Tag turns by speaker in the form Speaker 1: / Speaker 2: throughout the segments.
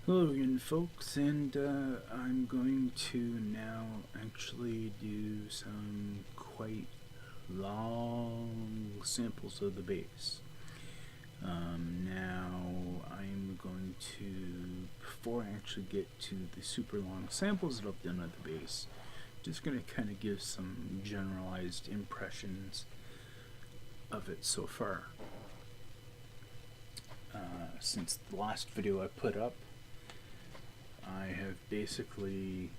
Speaker 1: Hello again, folks, and I'm going to now actually do some quite long samples of the bass. Now I'm going to, before I actually get to the super long samples that I've done of the bass, just going to kind of give some generalized impressions of it so far. Since the last video I put up, I have basically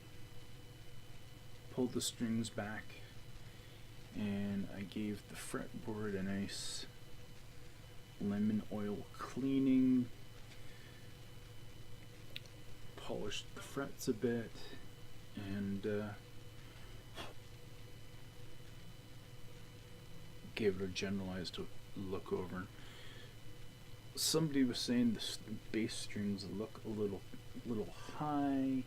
Speaker 1: pulled the strings back and I gave the fretboard a nice lemon oil cleaning, polished the frets a bit, and gave it a generalized look over. Somebody was saying the bass strings look a little high.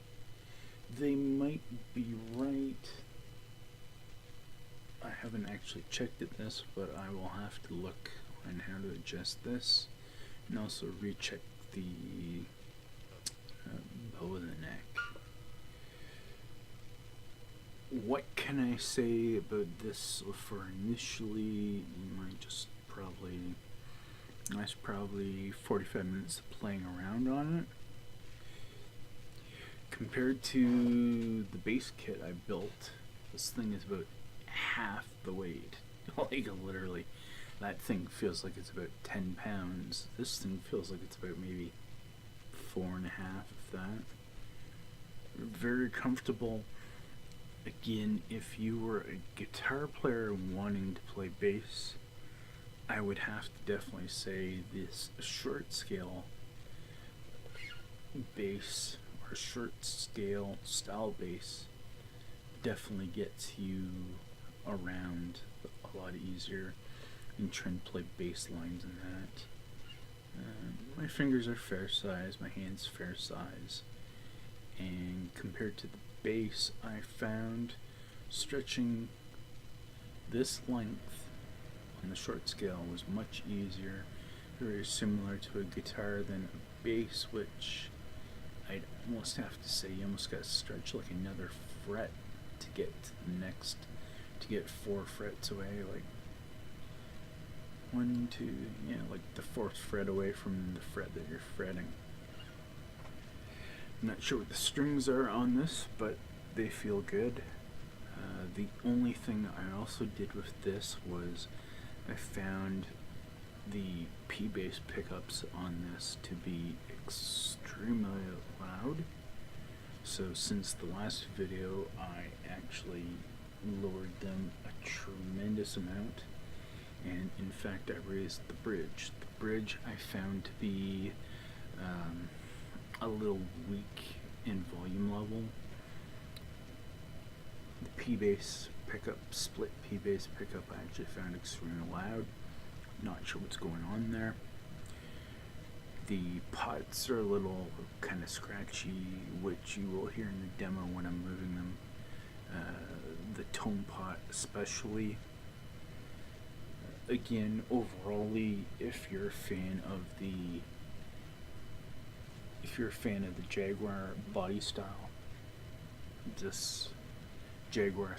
Speaker 1: They might be right. I haven't actually checked at this, but I will have to look on how to adjust this, and also recheck the bow of the neck. What can I say about this for initially? That's probably 45 minutes of playing around on it. Compared to the bass kit I built, this thing is about half the weight. Like, literally, that thing feels like it's about 10 pounds. This thing feels like it's about maybe 4.5, if that. Very comfortable. Again, if you were a guitar player wanting to play bass, I would have to definitely say this short scale bass or short scale style bass definitely gets you around a lot easier and trying to play bass lines and that. My fingers are fair size, my hands fair size, and compared to the bass, I found stretching this length on the short scale was much easier, very similar to a guitar than a bass, which I'd almost have to say you almost got to stretch like another fret to get to the next, to get 4 frets away, like 1, 2, yeah, like the 4th fret away from the fret that you're fretting. I'm not sure what the strings are on this, but they feel good. The only thing I also did with this was I found the P-bass pickups on this to be extremely loud. So since the last video, I actually lowered them a tremendous amount, and in fact I raised the bridge. The bridge I found to be a little weak in volume level. The P-bass pickup, split P-bass pickup, I actually found extremely loud. Not sure what's going on there. The pots are a little kind of scratchy, which you will hear in the demo when I'm moving them. The tone pot especially. Again, overall, if you're a fan of the Jaguar body style, this Jaguar /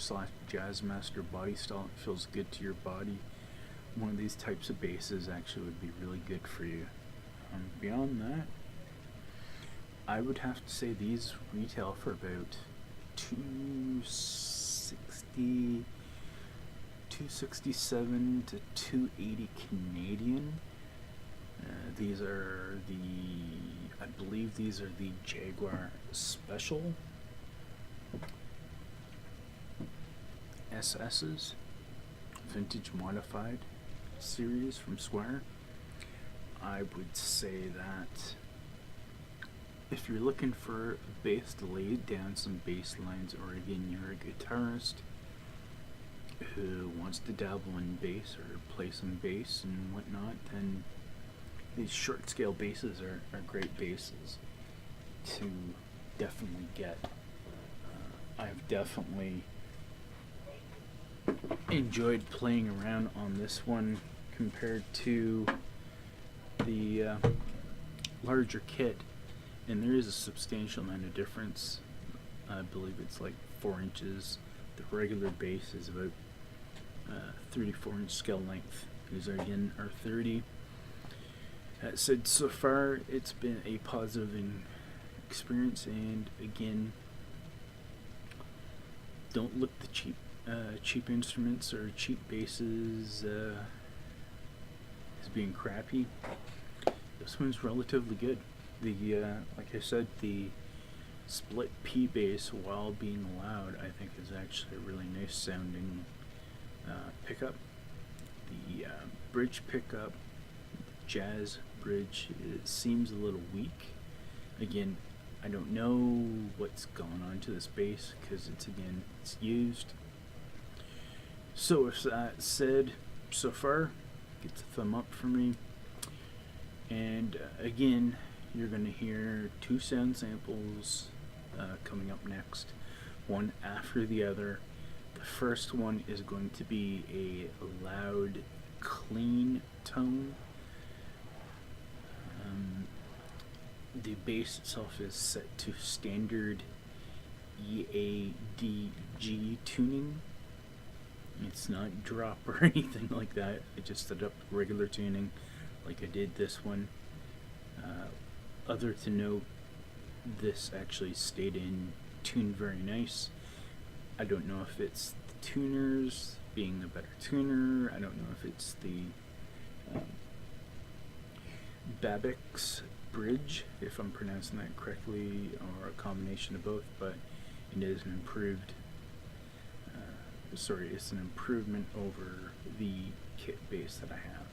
Speaker 1: Jazzmaster body style, it feels good to your body. One of these types of basses actually would be really good for you. Beyond that, I would have to say these retail for about $267 to $280 Canadian. These are I believe these are the Jaguar Special SS's, vintage modified series from Squier. I would say that if you're looking for a bass to lay down some bass lines, or again you're a guitarist who wants to dabble in bass or play some bass and whatnot, then these short scale basses are great basses to definitely get. I've definitely enjoyed playing around on this one compared to the larger kit and there is a substantial amount of difference. I believe it's like 4 inches. The regular base is about 34-inch scale length. These are again are 30. That said, so far it's been a positive experience, and again, don't look the cheap instruments or cheap bases as being crappy. This one's relatively good. The like I said, the split P bass, while being loud, I think is actually a really nice sounding pickup. The bridge pickup, jazz bridge, it seems a little weak. Again, I don't know what's going on to this bass because it's used. So with that said, so far, gets a thumb up for me. And again, you're going to hear 2 sound samples coming up next, one after the other. The first one is going to be a loud, clean tone. The bass itself is set to standard EADG tuning. It's not drop or anything like that. I just set up regular tuning like I did this one. Other to note, this actually stayed in tune very nice. I don't know if it's the tuners being a better tuner. I don't know if it's the Babbitt's bridge, if I'm pronouncing that correctly, or a combination of both, but it is an improved it's an improvement over the kit bass that I have.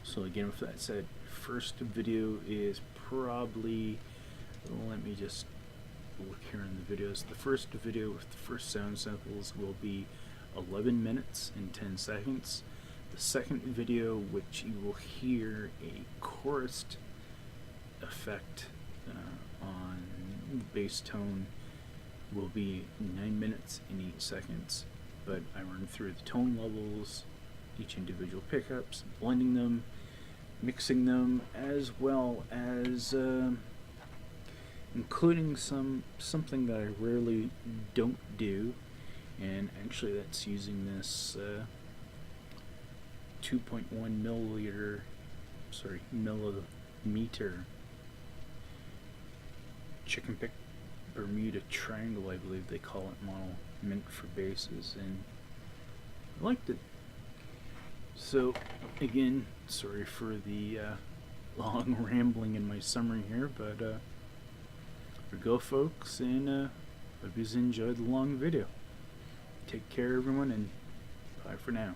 Speaker 1: So again, with that said, first video is probably, let me just look here in the videos. The first video with the first sound samples will be 11 minutes and 10 seconds. The second video, which you will hear a chorused effect on bass tone, will be 9 minutes and 8 seconds. But I run through the tone levels, each individual pickups, blending them, mixing them, as well as including something that I rarely don't do, and actually that's using this 2.1 millimeter chicken pick Bermuda triangle, I believe they call it, model, meant for basses, and I liked it. So again, sorry for the long rambling in my summary here, but there we go, folks, and hope you enjoyed the long video. Take care, everyone, and bye for now.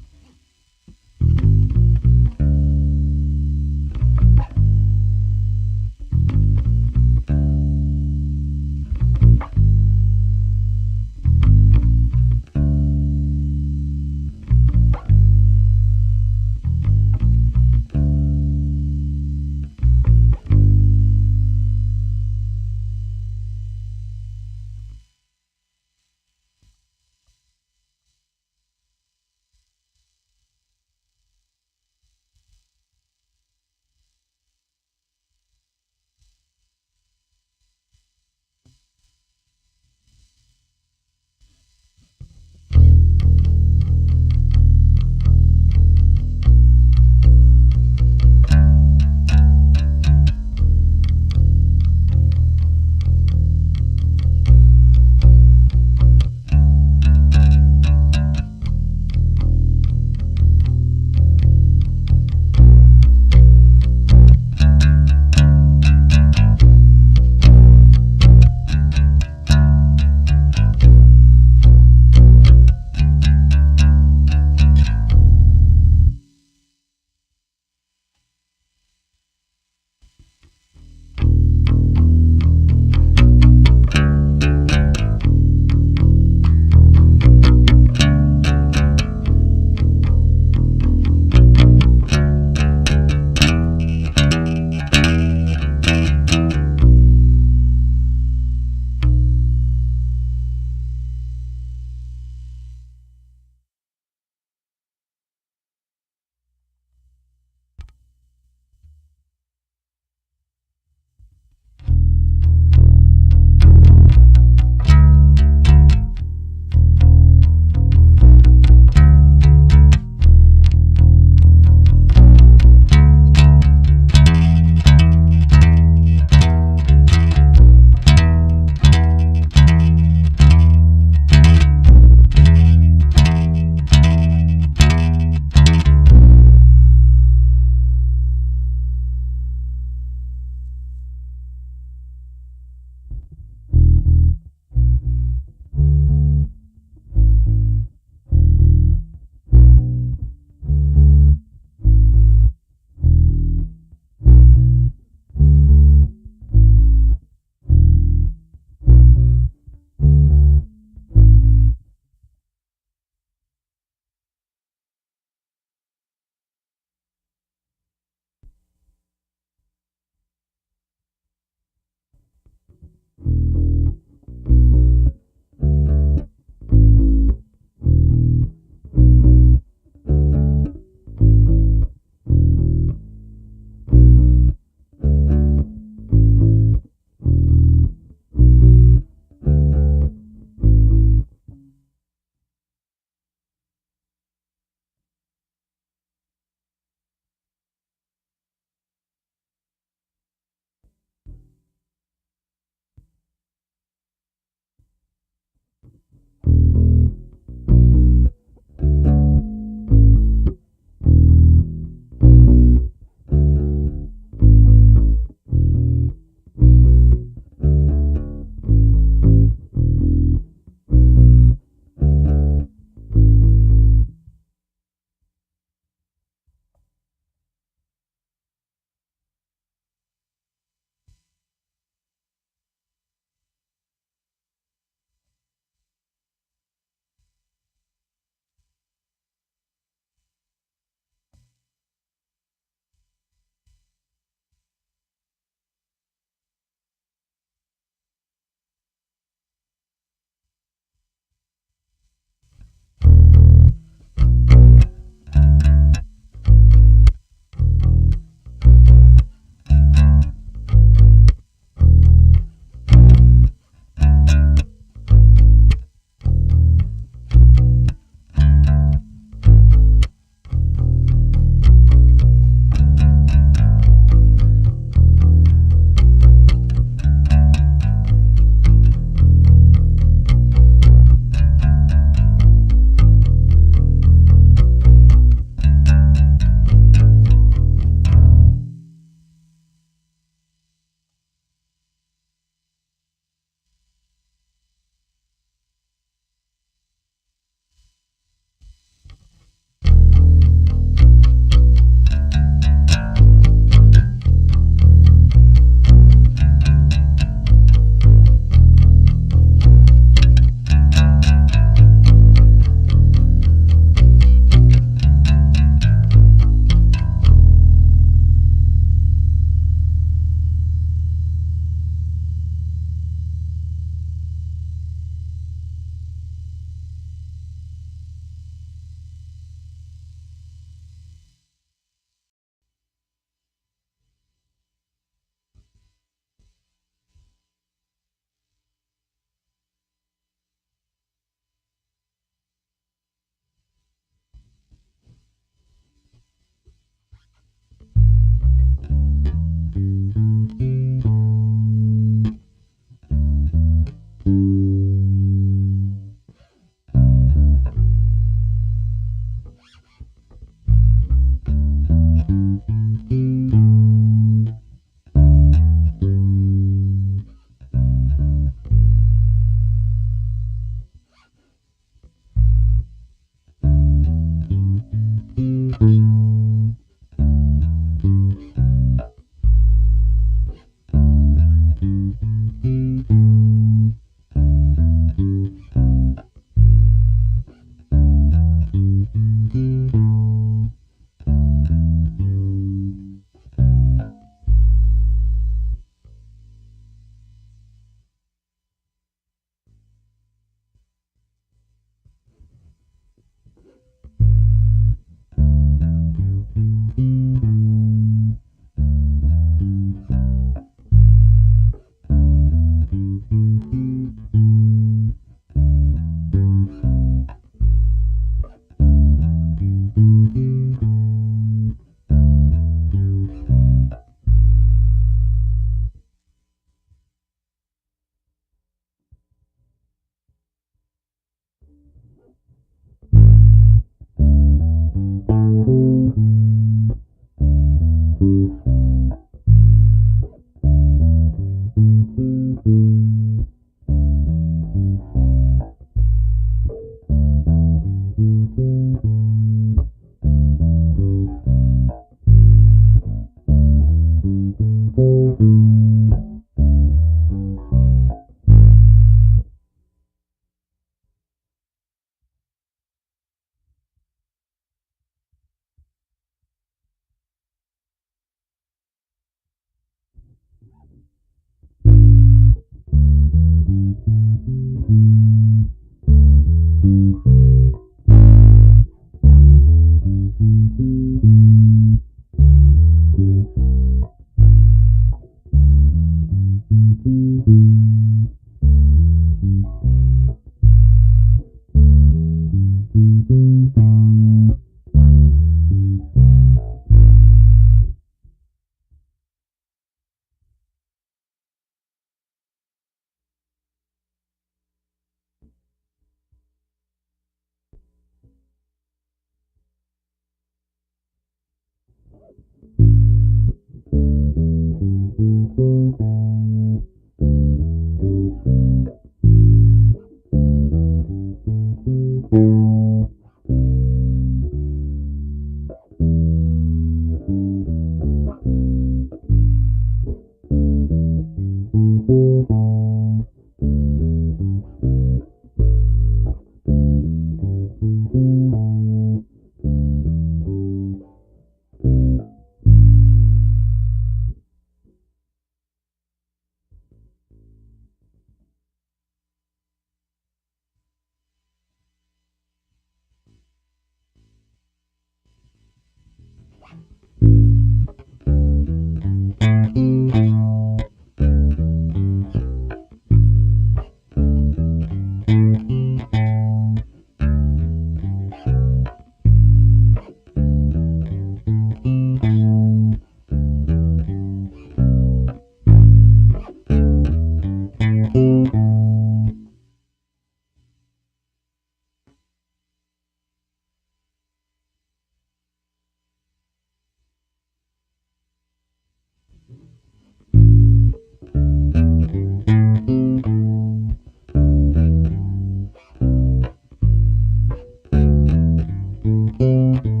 Speaker 2: you.